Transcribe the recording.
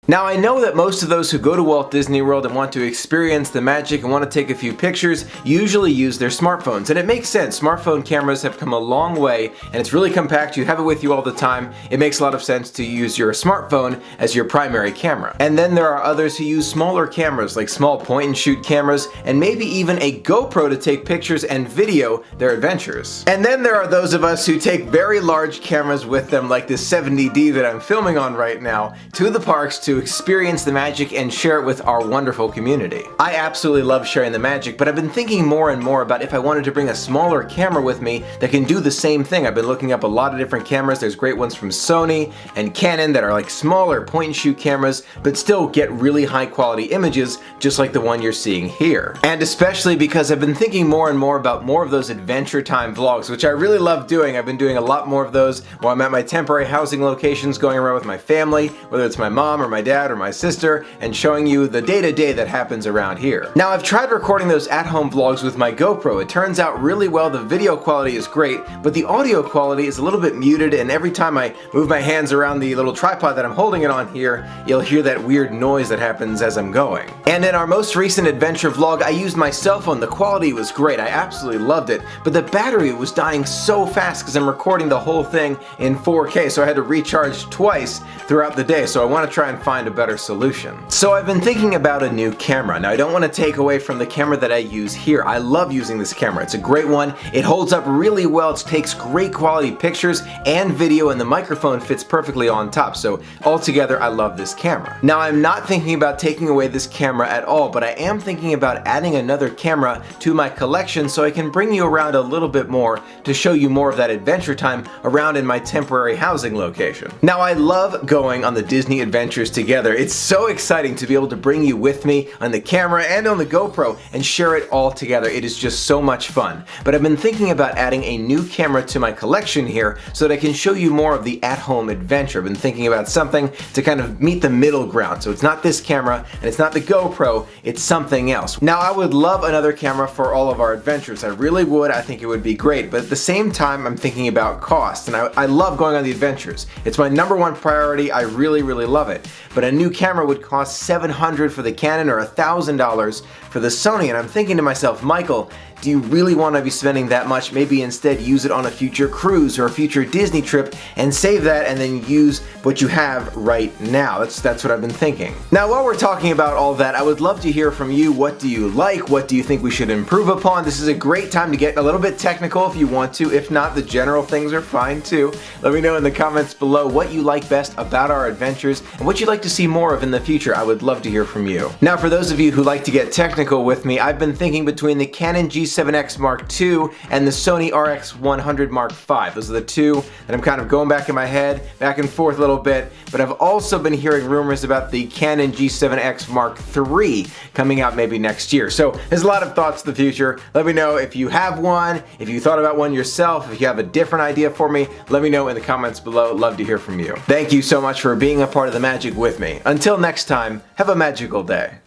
Now I know that most of those who go to Walt Disney World and want to experience the magic and want to take a few pictures usually use their smartphones, and it makes sense. Smartphone cameras have come a long way and it's really compact. You have it with you all the time. It makes a lot of sense to use your smartphone as your primary camera. And then there are others who use smaller cameras like small point and shoot cameras and maybe even a GoPro to take pictures and video their adventures. And then there are those of us who take very large cameras with them like this 70D that I'm filming on right now to the parks to experience the magic and share it with our wonderful community. I absolutely love sharing the magic, but I've been thinking more and more about if I wanted to bring a smaller camera with me that can do the same thing. I've been looking up a lot of different cameras. There's great ones from Sony and Canon that are like smaller point and shoot cameras but still get really high quality images just like the one you're seeing here. And especially because I've been thinking more and more about more of those adventure time vlogs, which I really love doing. I've been doing a lot more of those while I'm at my temporary housing locations, going around with my family, whether it's my mom or my dad or my sister, and showing you the day-to-day that happens around here. Now I've tried recording those at-home vlogs with my GoPro. It turns out really well. The video quality is great, but the audio quality is a little bit muted, and every time I move my hands around the little tripod that I'm holding it on here, you'll hear that weird noise that happens as I'm going. And in our most recent adventure vlog, I used my cell phone. The quality was great. I absolutely loved it, but the battery was dying so fast because I'm recording the whole thing in 4K, so I had to recharge twice throughout the day, so I want to try and find a better solution. So I've been thinking about a new camera. Now I don't want to take away from the camera that I use here. I love using this camera. It's a great one. It holds up really well. It takes great quality pictures and video, and the microphone fits perfectly on top. So altogether, I love this camera. Now I'm not thinking about taking away this camera at all, but I am thinking about adding another camera to my collection so I can bring you around a little bit more to show you more of that adventure time around in my temporary housing location. Now I love going on the Disney adventures together. It's so exciting to be able to bring you with me on the camera and on the GoPro and share it all together. It is just so much fun. But I've been thinking about adding a new camera to my collection here so that I can show you more of the at-home adventure. I've been thinking about something to kind of meet the middle ground. So it's not this camera and it's not the GoPro, it's something else. Now I would love another camera for all of our adventures. I really would. I think it would be great. But at the same time, I'm thinking about cost, and I love going on the adventures. It's my #1 priority. I really love it. But a new camera would cost $700 for the Canon or $1,000 for the Sony, and I'm thinking to myself, Michael, do you really want to be spending that much? Maybe instead use it on a future cruise or a future Disney trip and save that and then use what you have right now. That's what I've been thinking. Now while we're talking about all that, I would love to hear from you. What do you like? What do you think we should improve upon? This is a great time to get a little bit technical if you want to. If not, the general things are fine too. Let me know in the comments below what you like best about our adventures and what you'd like to see more of in the future. I would love to hear from you. Now for those of you who like to get technical with me, I've been thinking between the Canon G7 X Mark II and the Sony RX100 V. Those are the two that I'm kind of going back in my head, back and forth a little bit, but I've also been hearing rumors about the Canon G7 X Mark III coming out maybe next year. So there's a lot of thoughts to the future. Let me know if you have one, if you thought about one yourself, if you have a different idea for me, let me know in the comments below. Love to hear from you. Thank you so much for being a part of the magic with me. Until next time, have a magical day.